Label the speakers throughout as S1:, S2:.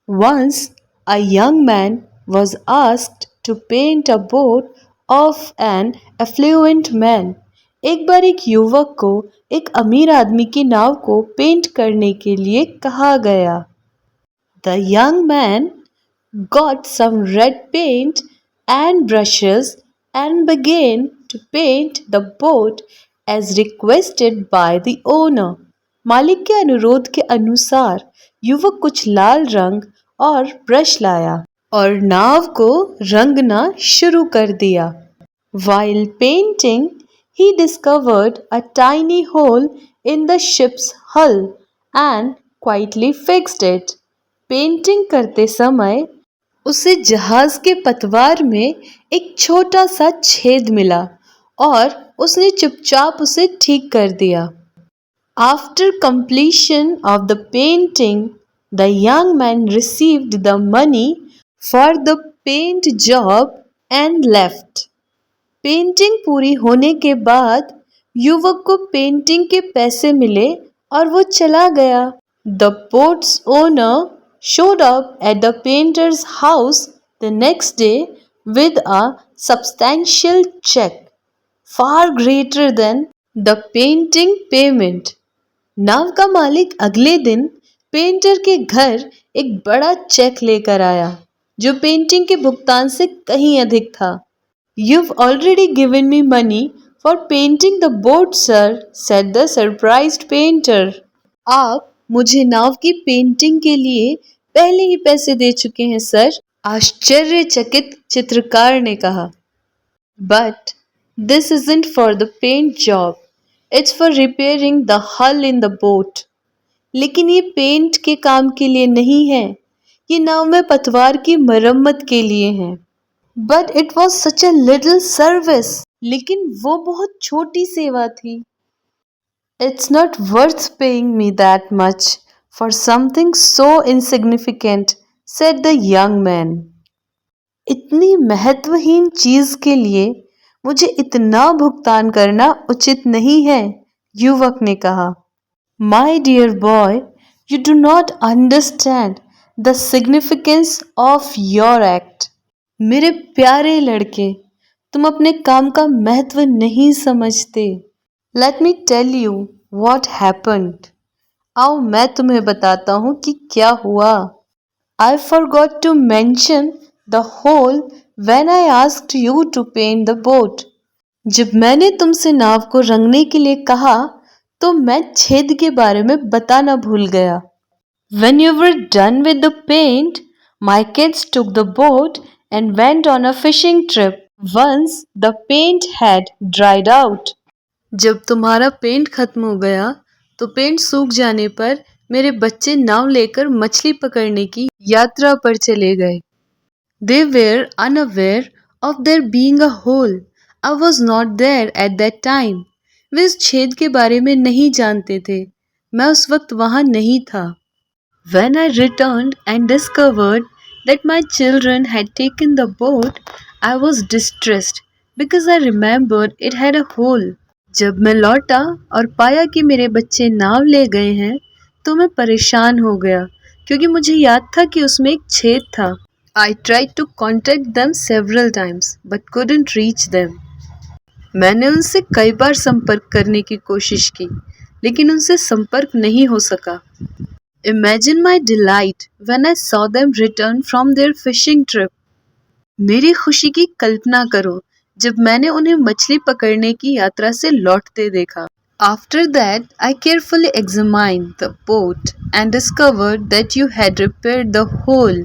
S1: Once a young man was asked to paint a boat of an affluent man. एक बार एक युवक को एक अमीर आदमी की नाव को पेंट करने के लिए कहा गया. The young man got some red paint and brushes and began to paint the boat as requested by the owner. मालिक के अनुरोध के अनुसार युवक कुछ लाल रंग और ब्रश लाया और नाव को रंगना शुरू कर दिया. While painting, he discovered a tiny hole in the ship's hull and quietly fixed it. Painting करते समय उसे जहाज के पतवार में एक छोटा सा छेद मिला और उसने चुपचाप उसे ठीक कर दिया. After completion of the painting, the young man received the money for the paint job and left. Painting पूरी होने के बाद युवक को पेंटिंग के पैसे मिले और वो चला गया. The boat's owner showed up at the painter's house the next day with a substantial check, far greater than the painting payment. नाव का मालिक अगले दिन पेंटर के घर एक बड़ा चेक लेकर आया जो पेंटिंग के भुगतान से कहीं अधिक था. You've already given me money for painting the boat, sir, said the surprised painter. आप मुझे नाव की पेंटिंग के लिए पहले ही पैसे दे चुके हैं सर, आश्चर्यचकित चित्रकार ने कहा. But this isn't for the paint job. It's for repairing the hull in the boat. लेकिन ये पेंट के काम के लिए नहीं है, ये नाव में पतवार की मरम्मत के लिए है. But it was such a little service. लेकिन वो बहुत छोटी सेवा थी. It's not worth paying me that much for something so insignificant, said the young man. इतनी महत्वहीन चीज के लिए मुझे इतना भुगतान करना उचित नहीं है, युवक ने कहा. My dear boy, you do not understand the significance of your act. मेरे प्यारे लड़के, तुम अपने काम का महत्व नहीं समझते. Let me tell you what happened. आओ मैं तुम्हें बताता हूँ कि क्या हुआ. I forgot to mention the hole when I asked you to paint the boat. जब मैंने तुमसे नाव को रंगने के लिए कहा तो मैं छेद के बारे में बताना भूल गया. When you were done with the paint, my kids took the boat and went on a fishing trip once the paint had dried out. जब तुम्हारा पेंट खत्म हो गया तो पेंट सूख जाने पर मेरे बच्चे नाव लेकर मछली पकड़ने की यात्रा पर चले गए. They were unaware of there being a hole. I was not there at that time. वे उस छेद के बारे में नहीं जानते थे. मैं उस वक्त वहां नहीं था. When I returned and discovered that my children had taken the boat, I was distressed because I remembered it had a hole. जब मैं लौटा और पाया कि मेरे बच्चे नाव ले गए हैं तो मैं परेशान हो गया क्योंकि मुझे याद था कि उसमें एक छेद था. I tried to contact them several times but couldn't reach them. मैंने उनसे कई बार संपर्क करने की कोशिश की लेकिन उनसे संपर्क नहीं हो सका. Imagine my delight when I saw them return from their fishing trip. मेरी खुशी की कल्पना करो जब मैंने उन्हें मछली पकड़ने की यात्रा से लौटते देखा. After that, I carefully examined the boat and discovered that you had repaired the hole.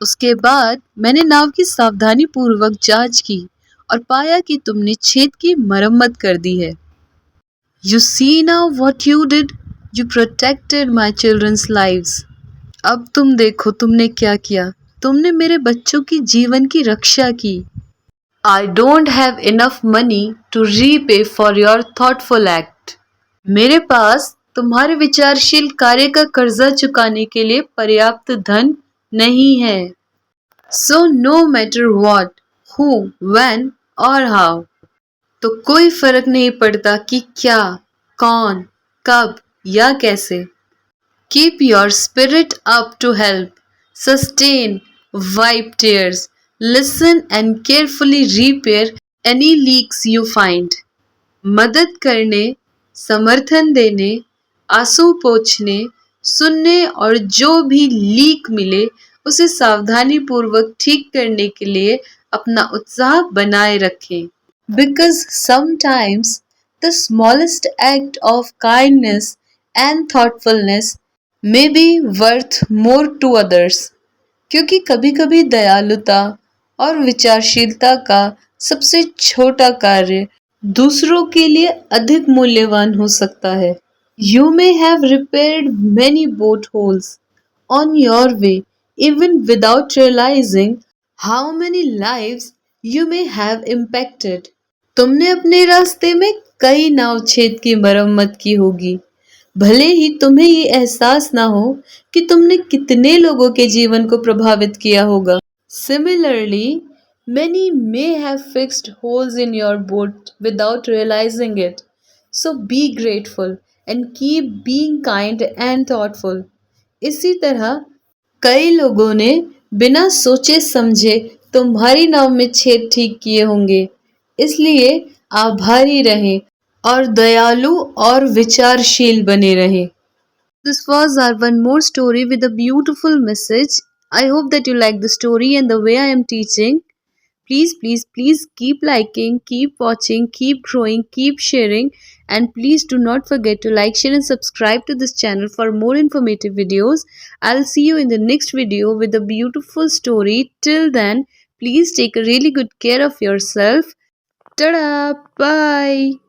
S1: उसके बाद मैंने नाव की सावधानी पूर्वक जांच की और पाया कि तुमने छेद की मरम्मत कर दी है. You see now what you did? You protected my children's lives. अब तुम देखो तुमने क्या किया. तुमने मेरे बच्चों की जीवन की रक्षा की. I don't have enough money to repay for your thoughtful act. मेरे पास तुम्हारे विचारशील कार्य का कर्जा चुकाने के लिए पर्याप्त धन नहीं है. So no matter what, who, when or how. तो कोई फर्क नहीं पड़ता कि क्या, कौन, कब या कैसे. Keep your spirit up to help. sustain, wipe tears, listen and carefully repair any leaks you find. मदद करने, समर्थन देने, आंसू पोंछने, सुनने और जो भी लीक मिले उसे सावधानीपूर्वक ठीक करने के लिए अपना उत्साह बनाए रखें. Because sometimes the smallest act of kindness and thoughtfulness may be worth more to others. क्योंकि कभी-कभी दयालुता और विचारशीलता का सबसे छोटा कार्य दूसरों के लिए अधिक मूल्यवान हो सकता है. You may have repaired many boat holes on your way, even without realizing how many lives you may have impacted. तुमने अपने रास्ते में कई नाव छेद की मरम्मत की होगी, भले ही तुम्हें ये एहसास ना हो कि तुमने कितने लोगों के जीवन को प्रभावित किया होगा. Similarly, many may have fixed holes in your boat without realizing it. So be grateful and keep being kind and thoughtful. इसी तरह कई लोगों ने बिना सोचे समझे तुम्हारी नाव में छेद ठीक किए होंगे, इसलिए आभारी रहें और दयालु और विचारशील बने रहें. This was our one more story with a beautiful message. I hope that you like the story and the way I am teaching. Please keep liking, keep watching, keep growing, keep sharing, and please do not forget to like, share, and subscribe to this channel for more informative videos. I'll see you in the next video with a beautiful story. Till then, please take a really good care of yourself. Tada! Bye!